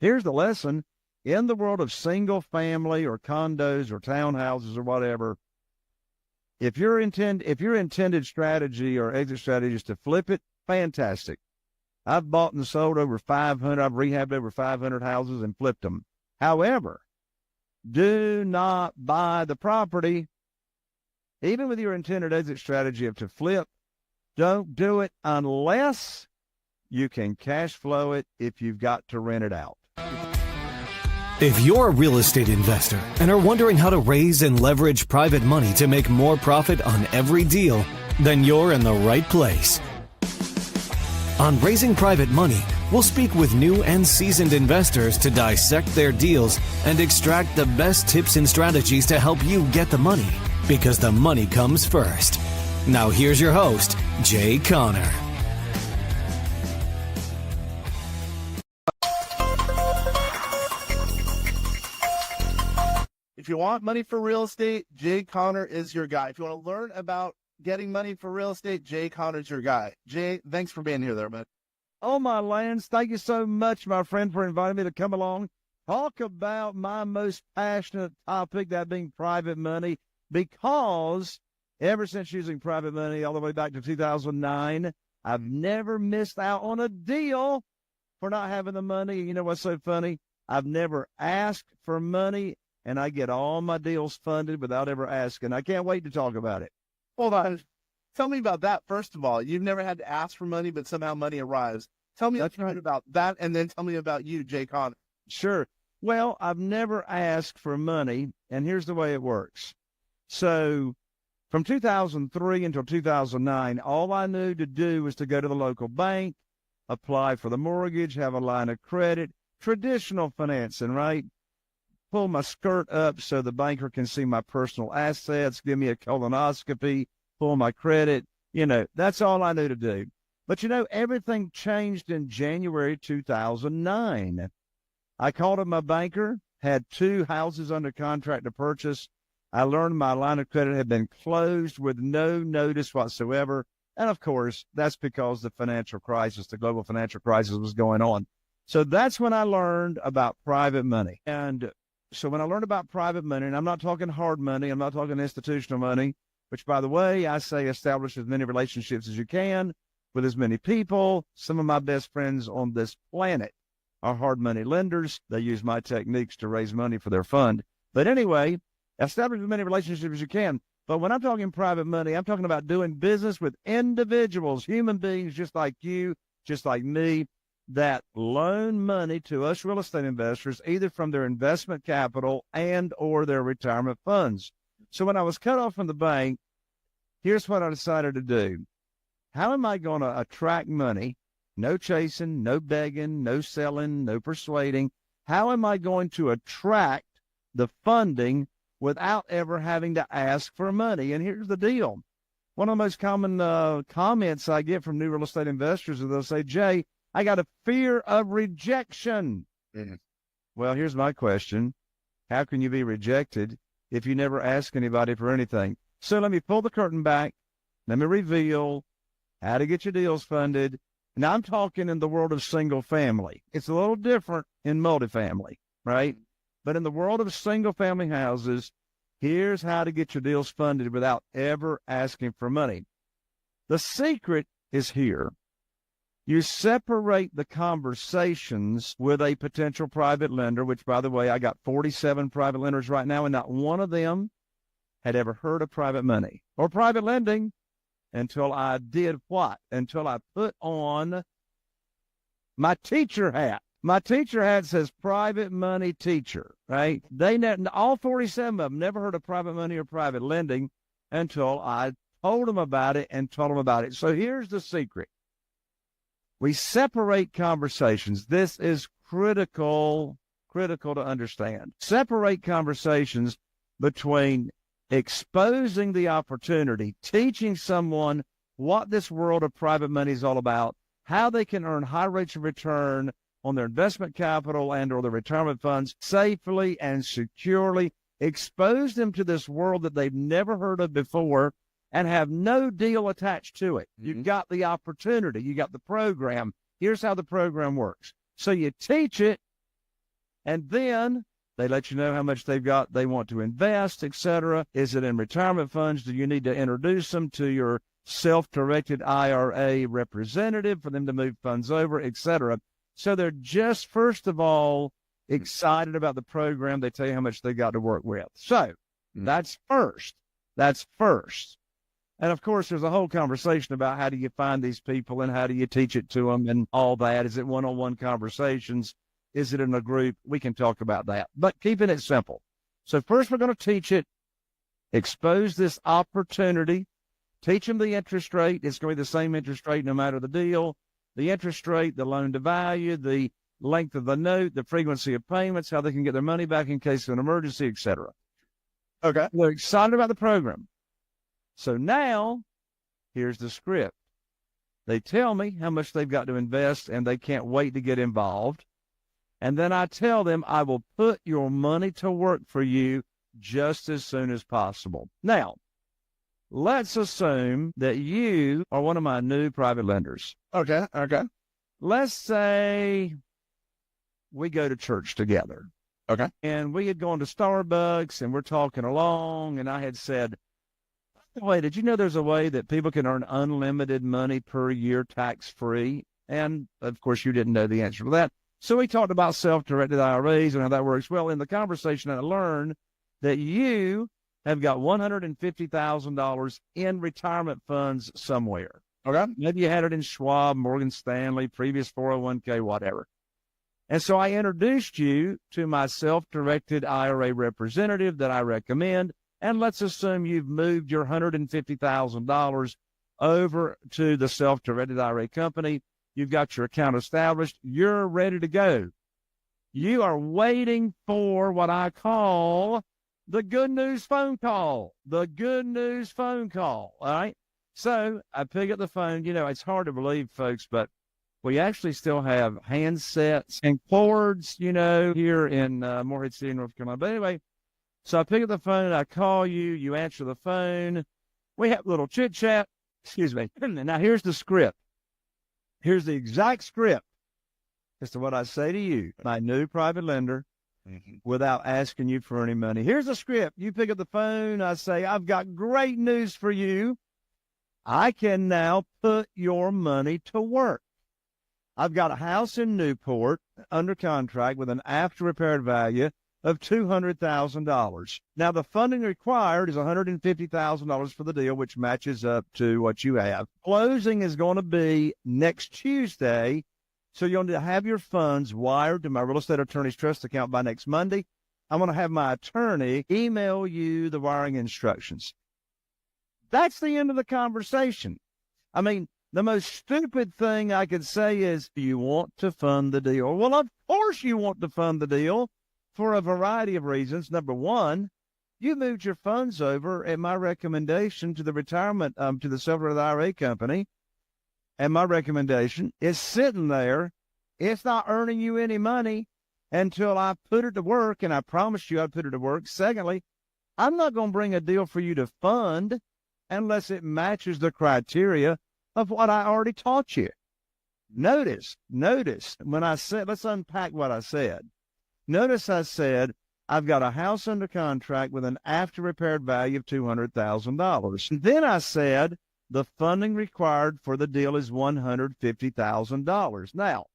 Here's the lesson. In the world of single family or condos or townhouses or whatever, if your intended strategy or exit strategy is to flip it, fantastic. I've bought and sold over 500. I've rehabbed over 500 houses and flipped them. However, do not buy the property. Even with your intended exit strategy of to flip, don't do it unless you can cash flow it if you've got to rent it out. If you're a real estate investor and are wondering how to raise and leverage private money to make more profit on every deal, then you're in the right place. On Raising Private Money, we'll speak with new and seasoned investors to dissect their deals and extract the best tips and strategies to help you get the money, because the money comes first. Now here's your host, Jay Conner. If you want money for real estate, Jay Conner is your guy. If you want to learn about getting money for real estate, Jay Conner's your guy. Jay, thanks for being here there, man. Oh, my lands, thank you so much, my friend, for inviting me to come along, talk about my most passionate topic, that being private money, because ever since using private money all the way back to 2009, I've never missed out on a deal for not having the money. You know what's so funny? I've never asked for money, and I get all my deals funded without ever asking. I can't wait to talk about it. Hold on. Tell me about that, first of all. You've never had to ask for money, but somehow money arrives. Tell me about that, and then tell me about you, Jay Conner. Sure. Well, I've never asked for money, and here's the way it works. So from 2003 until 2009, all I knew to do was to go to the local bank, apply for the mortgage, have a line of credit, traditional financing, right? Pull my skirt up so the banker can see my personal assets, give me a colonoscopy, pull my credit. You know, that's all I knew to do. But, you know, everything changed in January 2009. I called up my banker, had 2 houses under contract to purchase. I learned my line of credit had been closed with no notice whatsoever. And, of course, that's because the financial crisis, the global financial crisis was going on. So that's when I learned about private money. And so when I learned about private money, and I'm not talking hard money, I'm not talking institutional money, which, by the way, I say establish as many relationships as you can with as many people. Some of my best friends on this planet are hard money lenders. They use my techniques to raise money for their fund. But anyway, establish as many relationships as you can. But when I'm talking private money, I'm talking about doing business with individuals, human beings just like you, just like me, that loan money to us real estate investors, either from their investment capital and or their retirement funds. So when I was cut off from the bank, here's what I decided to do. How am I going to attract money? No chasing, no begging, no selling, no persuading. How am I going to attract the funding without ever having to ask for money? And here's the deal. One of the most common comments I get from new real estate investors is they'll say, Jay, I got a fear of rejection. Mm-hmm. Well, here's my question. How can you be rejected if you never ask anybody for anything? So let me pull the curtain back. Let me reveal how to get your deals funded. Now, I'm talking in the world of single family. It's a little different in multifamily, right? But in the world of single family houses, here's how to get your deals funded without ever asking for money. The secret is here. You separate the conversations with a potential private lender, which, by the way, I got 47 private lenders right now, and not one of them had ever heard of private money or private lending until I did what? Until I put on my teacher hat. My teacher hat says private money teacher, right? All 47 of them never heard of private money or private lending until I told them about it and told them about it. So here's the secret. We separate conversations. This is critical to understand. Separate conversations between exposing the opportunity, teaching someone what this world of private money is all about, how they can earn high rates of return on their investment capital and or their retirement funds safely and securely, expose them to this world that they've never heard of before, and have no deal attached to it. Mm-hmm. You've got the opportunity. You got the program. Here's how the program works. So you teach it, And then they let you know how much they want to invest, etc. Is it in retirement funds? Do you need to introduce them to your self-directed IRA representative for them to move funds over, etc.? So they're just, first of all, excited about the program. They tell you how much they got to work with. So that's first. That's first. And of course, there's a whole conversation about how do you find these people and how do you teach it to them and all that. Is it one-on-one conversations? Is it in a group? We can talk about that, but keeping it simple. So first we're going to teach it, expose this opportunity, teach them the interest rate. It's going to be the same interest rate no matter the deal, the interest rate, the loan to value, the length of the note, the frequency of payments, how they can get their money back in case of an emergency, etc. Okay. They're excited about the program. So now here's the script. They tell me how much they've got to invest and they can't wait to get involved. And then I tell them I will put your money to work for you just as soon as possible. Now, let's assume that you are one of my new private lenders. Okay. Let's say we go to church together. Okay. And we had gone to Starbucks and we're talking along, and I had said, by the way, did you know there's a way that people can earn unlimited money per year tax-free? And, of course, you didn't know the answer to that. So we talked about self-directed IRAs and how that works. Well, in the conversation, I learned that you have got $150,000 in retirement funds somewhere. Okay. Maybe you had it in Schwab, Morgan Stanley, previous 401k, whatever. And so I introduced you to my self-directed IRA representative that I recommend. And let's assume you've moved your $150,000 over to the self-directed IRA company. You've got your account established. You're ready to go. You are waiting for what I call the good news phone call. The good news phone call. All right. So I pick up the phone. You know, it's hard to believe, folks, but we actually still have handsets and cords, you know, here in Morehead City, North Carolina. But anyway, so I pick up the phone. I call you. You answer the phone. We have a little chit chat. Excuse me. Now here's the script. Here's the exact script as to what I say to you, my new private lender, without asking you for any money. Here's the script. You pick up the phone. I say, I've got great news for you. I can now put your money to work. I've got a house in Newport under contract with an after-repaired value of $200,000. Now, the funding required is $150,000 for the deal, which matches up to what you have. Closing is going to be next Tuesday, so you'll need to have your funds wired to my real estate attorney's trust account by next Monday. I'm going to have my attorney email you the wiring instructions. That's the end of the conversation. I mean, the most stupid thing I could say is, do you want to fund the deal? Well, of course you want to fund the deal for a variety of reasons. Number one, you moved your funds over at my recommendation to the retirement, to the self-directed IRA company. And my recommendation is sitting there. It's not earning you any money until I put it to work. And I promised you I'd put it to work. Secondly, I'm not going to bring a deal for you to fund unless it matches the criteria of what I already taught you. Notice when I said, let's unpack what I said. Notice I said, I've got a house under contract with an after-repaired value of $200,000. Then I said, the funding required for the deal is $150,000. Now,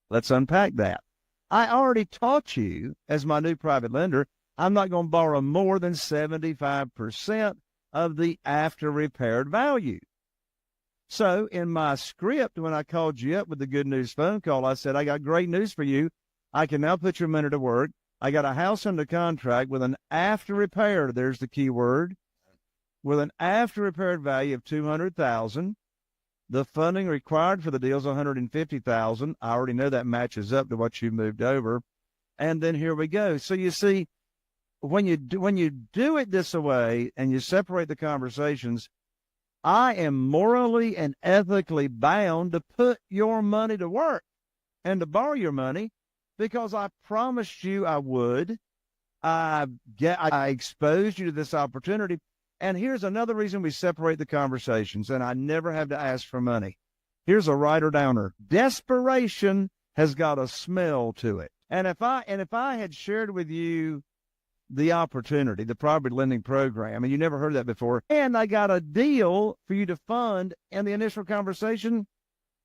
let's unpack that. I already taught you, as my new private lender, I'm not going to borrow more than 75% of the after-repaired value. So in my script, when I called you up with the good news phone call, I said, I got great news for you. I can now put your money to work. I got a house under contract with an after repair. There's the key word. With an after repaired value of $200,000. The funding required for the deal is $150,000. I already know that matches up to what you moved over. And then here we go. So you see, when you do it this way and you separate the conversations, I am morally and ethically bound to put your money to work and to borrow your money, because I promised you I would. I exposed you to this opportunity. And here's another reason we separate the conversations, and I never have to ask for money. Here's a writer-downer. Desperation has got a smell to it. And if I had shared with you the opportunity, the property lending program, and you never heard that before, and I got a deal for you to fund in the initial conversation,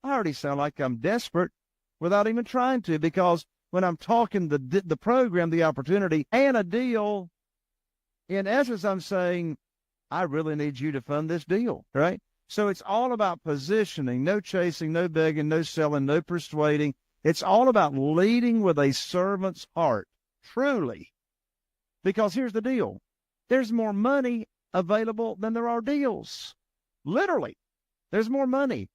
I already sound like I'm desperate without even trying to, because when I'm talking the program, the opportunity, and a deal, in essence, I'm saying, I really need you to fund this deal, right? So it's all about positioning, no chasing, no begging, no selling, no persuading. It's all about leading with a servant's heart, truly. Because here's the deal. There's more money available than there are deals. Literally, there's more money.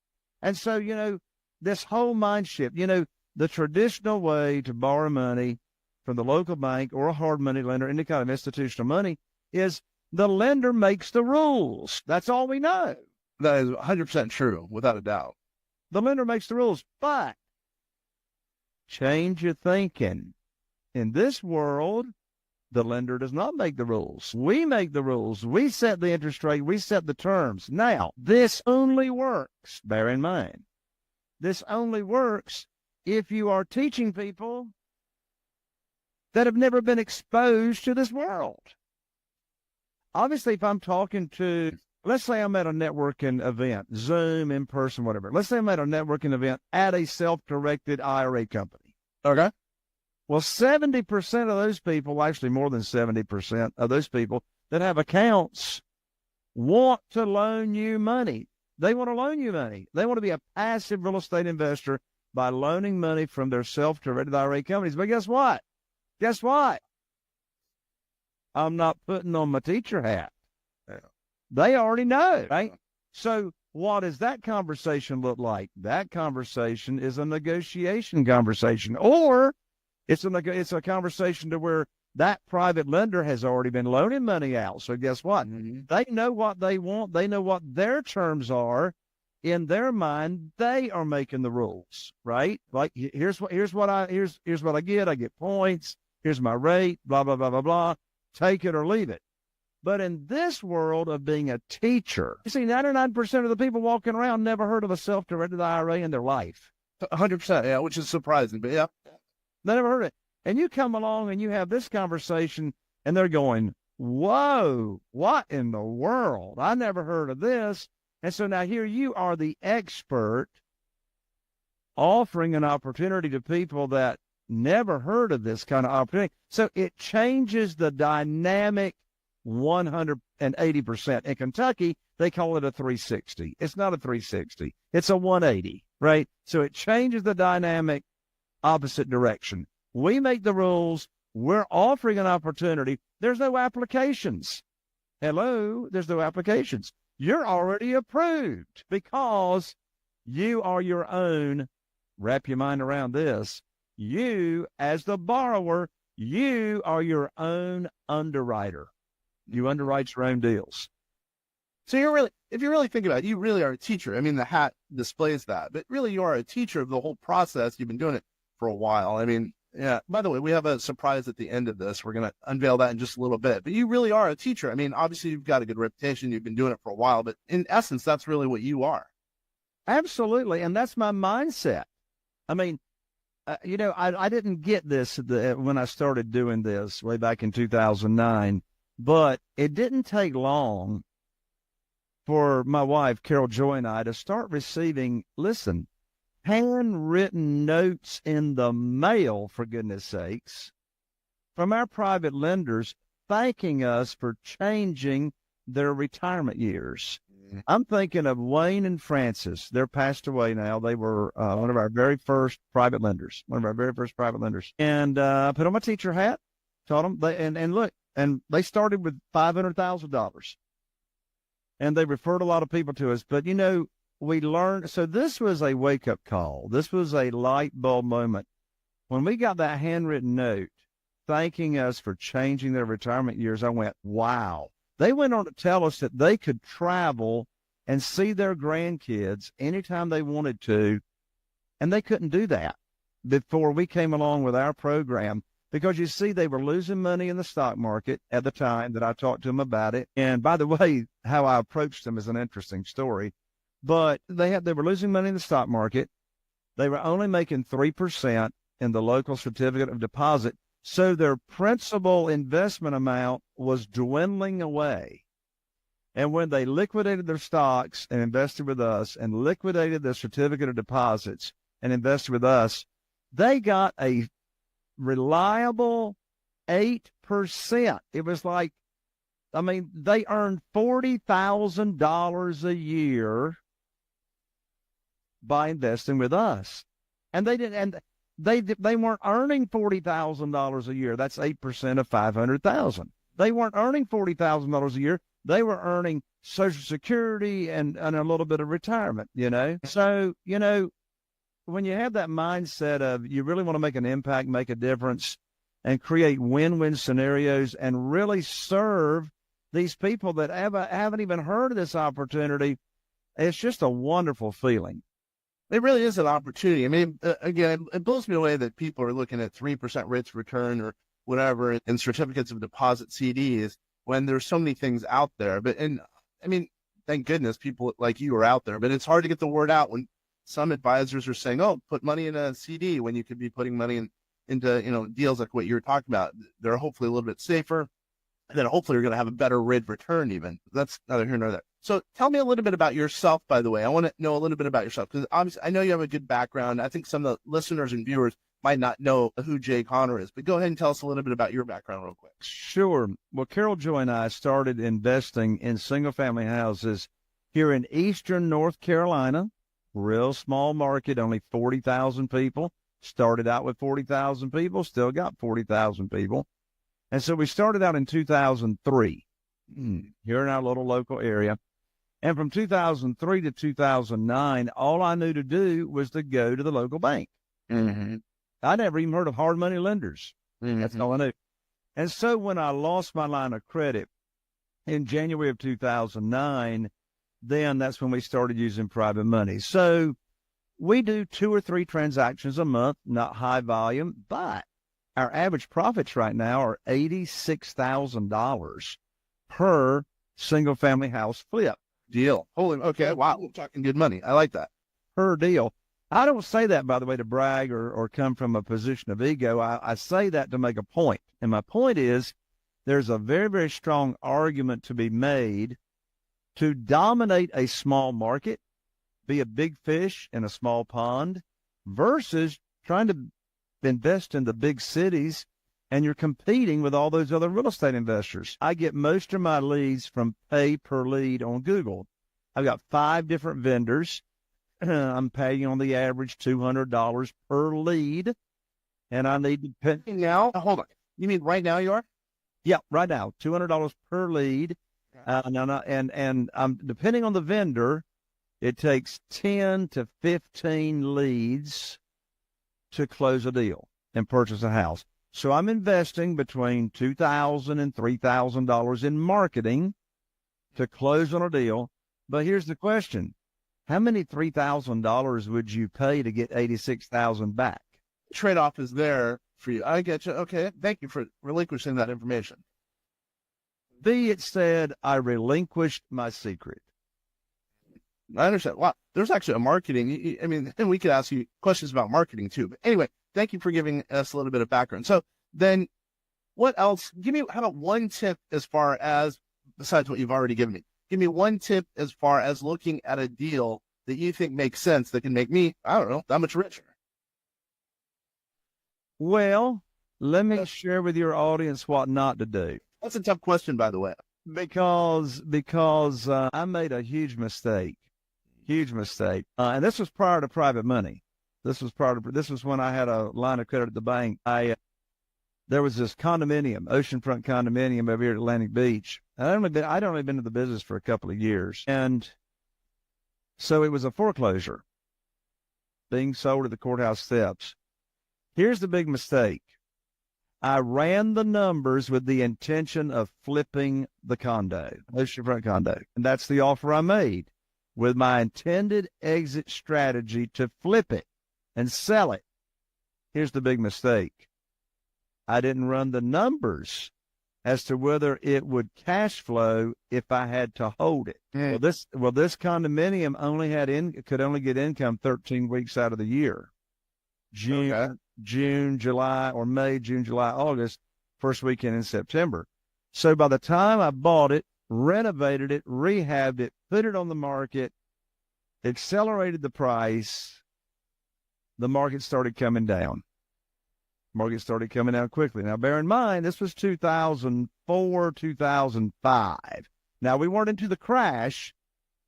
And so, this whole mind shift, the traditional way to borrow money from the local bank or a hard money lender, any kind of institutional money, is the lender makes the rules. That's all we know. That is 100% true, without a doubt. The lender makes the rules, but change your thinking. In this world, the lender does not make the rules. We make the rules. We set the interest rate. We set the terms. Now, this only works, bear in mind, this only works if you are teaching people that have never been exposed to this world. Obviously, if I'm talking to, let's say I'm at a networking event, Zoom, in person, whatever. Let's say I'm at a networking event at a self-directed IRA company. Okay. Well, 70% of those people, actually more than 70% of those people that have accounts want to loan you money. They want to loan you money. They want to be a passive real estate investor by loaning money from their self-directed IRA companies. But guess what? Guess what? I'm not putting on my teacher hat. Yeah. They already know, right? So what does that conversation look like? That conversation is a negotiation conversation, or it's a conversation to where that private lender has already been loaning money out. So guess what? Mm-hmm. They know what they want. They know what their terms are. In their mind, they are making the rules, right? Like here's what I get. I get points. Here's my rate. Blah blah blah blah blah. Take it or leave it. But in this world of being a teacher, you see, 99% of the people walking around never heard of a self-directed IRA in their life. 100%, yeah, which is surprising, but yeah. They never heard it. And you come along and you have this conversation, and they're going, whoa, what in the world? I never heard of this. And so now here you are, the expert, offering an opportunity to people that never heard of this kind of opportunity. So it changes the dynamic 180%. In Kentucky, they call it a 360. It's not a 360. It's a 180, right? So it changes the dynamic opposite direction. We make the rules. We're offering an opportunity. There's no applications. Hello, there's no applications. You're already approved because you are your own, wrap your mind around this, you as the borrower, you are your own underwriter. You underwrite your own deals. So if you really think about it, you really are a teacher. I mean, the hat displays that, but really you are a teacher of the whole process. You've been doing it for a while. I mean, yeah, by the way, we have a surprise at the end of this. We're going to unveil that in just a little bit, but you really are a teacher. I mean, obviously you've got a good reputation. You've been doing it for a while, but in essence, that's really what you are. Absolutely. And that's my mindset. I mean, I didn't get this when I started doing this way back in 2009, but it didn't take long for my wife, Carol Joy, and I to start receiving, listen, handwritten notes in the mail, for goodness sakes, from our private lenders thanking us for changing their retirement years. I'm thinking of Wayne and Francis. They're passed away now. They were one of our very first private lenders, And I put on my teacher hat, taught them, and they started with $500,000. And they referred a lot of people to us. But, we learned, so this was a wake-up call. This was a light bulb moment. When we got that handwritten note thanking us for changing their retirement years, I went, wow. They went on to tell us that they could travel and see their grandkids anytime they wanted to, and they couldn't do that before we came along with our program because, you see, they were losing money in the stock market at the time that I talked to them about it. And, by the way, how I approached them is an interesting story. But they were losing money in the stock market. They were only making 3% in the local certificate of deposit. So their principal investment amount was dwindling away. And when they liquidated their stocks and invested with us and liquidated their certificate of deposits and invested with us, they got a reliable 8%. It was like, I mean, they earned $40,000 a year by investing with us. And they didn't, and they weren't earning $40,000 a year. That's 8% of 500,000. They weren't earning $40,000 a year. They were earning Social Security and a little bit of retirement, you know? So, you know, when you have that mindset of you really want to make an impact, make a difference, and create win-win scenarios and really serve these people that haven't even heard of this opportunity, it's just a wonderful feeling. It really is an opportunity. I mean, again, it blows me away that people are looking at 3% rates of return or whatever in certificates of deposit CDs when there's so many things out there. And I mean, thank goodness people like you are out there, but it's hard to get the word out when some advisors are saying, oh, put money in a CD when you could be putting money into, you know, deals like what you're talking about. They're hopefully a little bit safer. And then hopefully you're going to have a better rate of return even. That's neither here nor there. So tell me a little bit about yourself, by the way. I want to know a little bit about yourself because obviously I know you have a good background. I think some of the listeners and viewers might not know who Jay Conner is, but go ahead and tell us a little bit about your background real quick. Sure. Well, Carol Joy and I started investing in single-family houses here in eastern North Carolina, real small market, only 40,000 people. Started out with 40,000 people, still got 40,000 people. And so we started out in 2003 here in our little local area. And from 2003 to 2009, all I knew to do was to go to the local bank. Mm-hmm. I never even heard of hard money lenders. Mm-hmm. That's all I knew. And so when I lost my line of credit in January of 2009, then that's when we started using private money. So we do 2 or 3 transactions a month, not high volume, but our average profits right now are $86,000 per single family house flip. Deal. Holy, okay. Wow. We're talking good money. I like that. Per deal. I don't say that, by the way, to brag or come from a position of ego. I say that to make a point. And my point is there's a very, very strong argument to be made to dominate a small market, be a big fish in a small pond, versus trying to invest in the big cities, and you're competing with all those other real estate investors. I get most of my leads from pay per lead on Google. I've got 5 different vendors. I'm paying on the average $200 per lead, and I need to pay. Now, hold on. You mean right now you are? Yeah, right now, $200 per lead. And depending on the vendor, it takes 10 to 15 leads to close a deal and purchase a house. So I'm investing between $2,000 and $3,000 in marketing to close on a deal. But here's the question. How many $3,000 would you pay to get $86,000 back? Trade-off is there for you. I get you. Okay. Thank you for relinquishing that information. Be it said, I relinquished my secret. I understand. Wow. There's actually a marketing. I mean, and we could ask you questions about marketing too. But anyway, thank you for giving us a little bit of background. So then what else? How about one tip as far as, besides what you've already given me, give me one tip as far as looking at a deal that you think makes sense that can make me, I don't know, that much richer. Well, let me share with your audience what not to do. That's a tough question, by the way. Because I made a huge mistake. And this was prior to private money. This was when I had a line of credit at the bank. There was this condominium, oceanfront condominium over here at Atlantic Beach. I'd only been in the business for a couple of years. And so it was a foreclosure being sold at the courthouse steps. Here's the big mistake. I ran the numbers with the intention of flipping the condo, oceanfront condo. And that's the offer I made, with my intended exit strategy to flip it and sell it. Here's the big mistake. I didn't run the numbers as to whether it would cash flow if I had to hold it. Mm. This condominium could only get income 13 weeks out of the year. June, July, or May, June, July, August, first weekend in September. So by the time I bought it, renovated it, rehabbed it, put it on the market, accelerated the price, the market started coming down. Market started coming down quickly. Now, bear in mind, this was 2004, 2005. Now, we weren't into the crash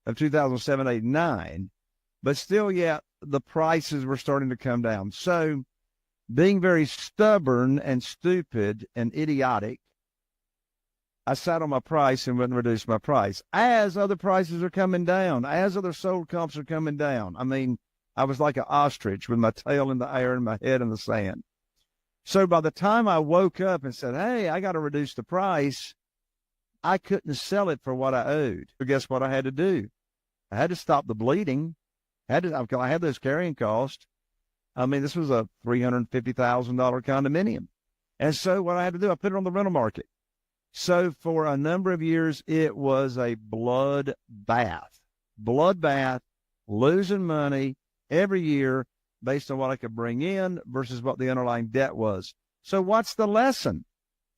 of 2007, 8, 9, but still, yeah, the prices were starting to come down. So, being very stubborn and stupid and idiotic, I sat on my price and wouldn't reduce my price. As other prices are coming down, as other sold comps are coming down. I mean, I was like an ostrich with my tail in the air and my head in the sand. So by the time I woke up and said, hey, I got to reduce the price, I couldn't sell it for what I owed. So guess what I had to do? I had to stop the bleeding. I had those carrying costs. I mean, this was a $350,000 condominium. And so what I had to do, I put it on the rental market. So for a number of years, it was a bloodbath, losing money every year based on what I could bring in versus what the underlying debt was. So what's the lesson?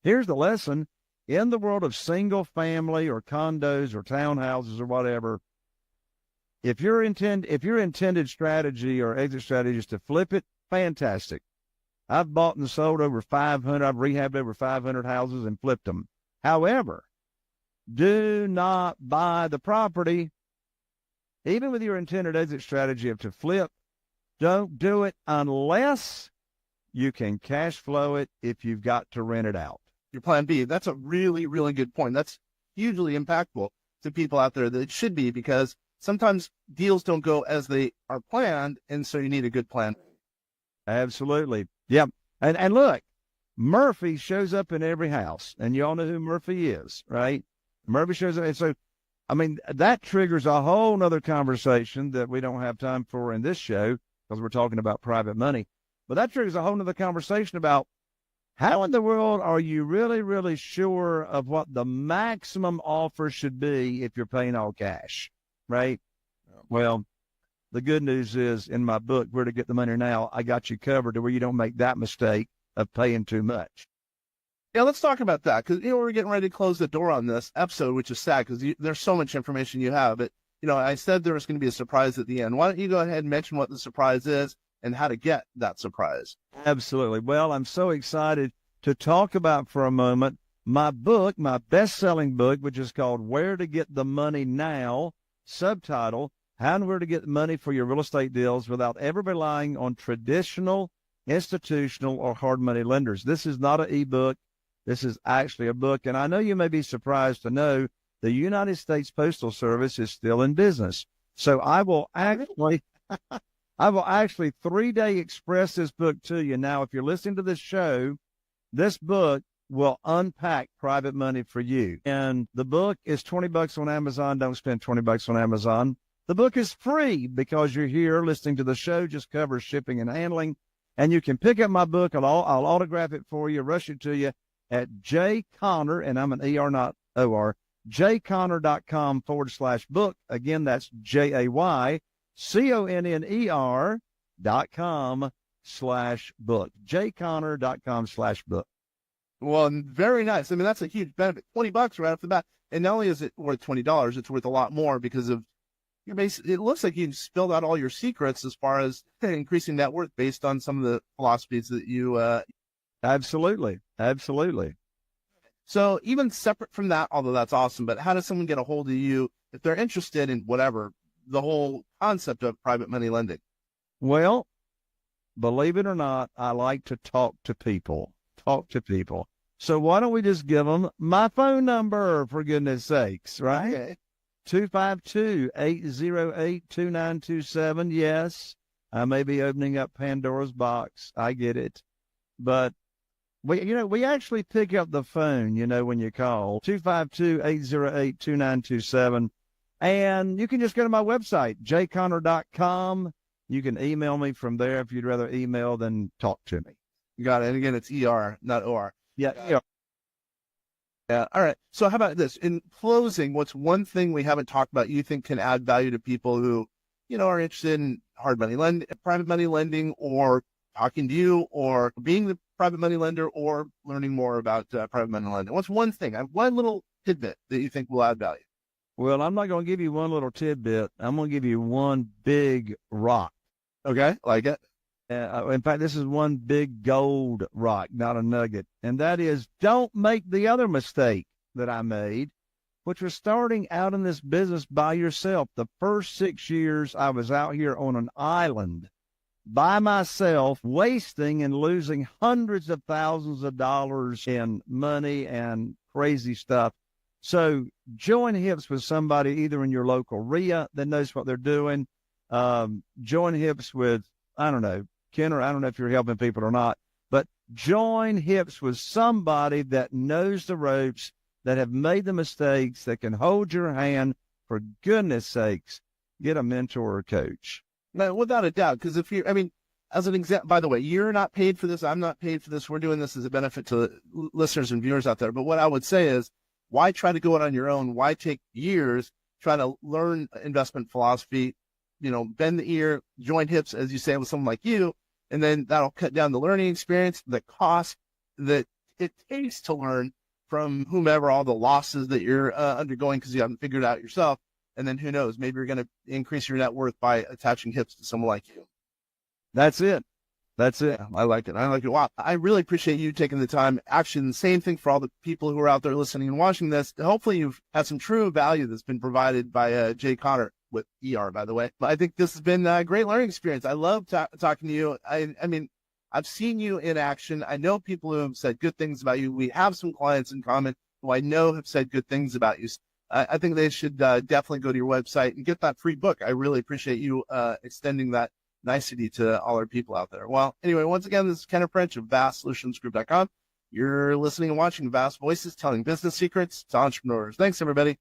Here's the lesson. In the world of single family or condos or townhouses or whatever, if your intended strategy or exit strategy is to flip it, fantastic. I've bought and sold over 500, I've rehabbed over 500 houses and flipped them. However, do not buy the property, even with your intended exit strategy of to flip. Don't do it unless you can cash flow it if you've got to rent it out. Your plan B. That's a really, really good point. That's hugely impactful to people out there that it should be, because sometimes deals don't go as they are planned, and so you need a good plan. Absolutely. Yep. And look, Murphy shows up in every house, and you all know who Murphy is, right? Murphy shows up. And so, I mean, that triggers a whole nother conversation that we don't have time for in this show because we're talking about private money. But that triggers a whole nother conversation about how in the world are you really, really sure of what the maximum offer should be if you're paying all cash, right? Well, the good news is in my book, Where to Get the Money Now, I got you covered to where you don't make that mistake of paying too much. Yeah, let's talk about that, because we're getting ready to close the door on this episode, which is sad because there's so much information you have. But I said there was going to be a surprise at the end. Why don't you go ahead and mention what the surprise is and how to get that surprise? Absolutely. Well, I'm so excited to talk about for a moment my book, my best-selling book, which is called Where to Get the Money Now, subtitle, How and Where to Get Money for Your Real Estate Deals Without Ever Relying on Traditional, Institutional, or Hard Money Lenders. This is not an ebook. This is actually a book. And I know you may be surprised to know the United States Postal Service is still in business. So I will actually 3-day express this book to you. Now, if you're listening to this show, this book will unpack private money for you. And the book is $20 on Amazon. Don't spend $20 on Amazon. The book is free because you're here listening to the show, just covers shipping and handling. And you can pick up my book. I'll autograph it for you, rush it to you at jconnor, and I'm an ER, not OR, jconnor.com/book. Again, that's JAYCONNER.com/book. jconnor.com/book. Well, very nice. I mean, that's a huge benefit. $20 right off the bat. And not only is it worth $20, it's worth a lot more because of it looks like you spilled out all your secrets as far as increasing net worth based on some of the philosophies that you. Absolutely. So even separate from that, although that's awesome, but how does someone get a hold of you if they're interested in whatever, the whole concept of private money lending? Well, believe it or not, I like to talk to people. So why don't we just give them my phone number, for goodness sakes, right? Okay. 252-808-2927. Yes, I may be opening up Pandora's box. I get it. But we actually pick up the phone, when you call 252-808-2927. And you can just go to my website, jconnor.com. You can email me from there if you'd rather email than talk to me. You got it. And again, it's ER, not OR. Yeah. Yeah. All right. So how about this? In closing, what's one thing we haven't talked about you think can add value to people who, are interested in private money lending, or talking to you, or being the private money lender, or learning more about private money lending? What's one thing, one little tidbit that you think will add value? Well, I'm not going to give you one little tidbit. I'm going to give you one big rock. Okay. Like it. In fact, this is one big gold rock, not a nugget. And that is, don't make the other mistake that I made, which was starting out in this business by yourself. The first 6 years I was out here on an island by myself, wasting and losing hundreds of thousands of dollars in money and crazy stuff. So join hips with somebody either in your local RIA that knows what they're doing. Join hips with, I don't know, Ken, or I don't know if you're helping people or not, but join hips with somebody that knows the ropes, that have made the mistakes, that can hold your hand. For goodness sakes, get a mentor or coach. No, without a doubt. Because as an example, by the way, you're not paid for this. I'm not paid for this. We're doing this as a benefit to listeners and viewers out there. But what I would say is, why try to go it on your own? Why take years trying to learn investment philosophy? Bend the ear, join hips, as you say, with someone like you. And then that'll cut down the learning experience, the cost that it takes to learn from whomever, all the losses that you're undergoing because you haven't figured it out yourself. And then who knows, maybe you're going to increase your net worth by attaching hips to someone like you. That's it. That's it. Yeah, I like it. Wow. I really appreciate you taking the time. Actually, the same thing for all the people who are out there listening and watching this. Hopefully you've had some true value that's been provided by Jay Conner, with ER, by the way. But I think this has been a great learning experience. I love talking to you. I've seen you in action. I know people who have said good things about you. We have some clients in common who I know have said good things about you. I think they should definitely go to your website and get that free book. I really appreciate you extending that nicety to all our people out there. Well, anyway, once again, this is Kenneth French of VastSolutionsGroup.com. You're listening and watching Vast Voices, telling business secrets to entrepreneurs. Thanks, everybody.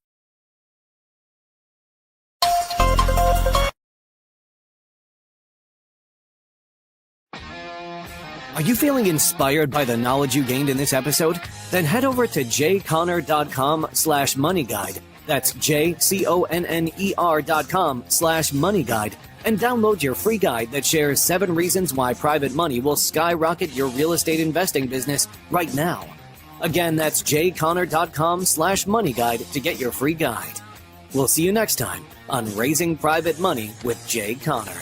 Are you feeling inspired by the knowledge you gained in this episode? Then head over to jconner.com/moneyguide. That's jconner.com/moneyguide and download your free guide that shares 7 reasons why private money will skyrocket your real estate investing business right now. Again, that's jconner.com/moneyguide to get your free guide. We'll see you next time on Raising Private Money with Jay Conner.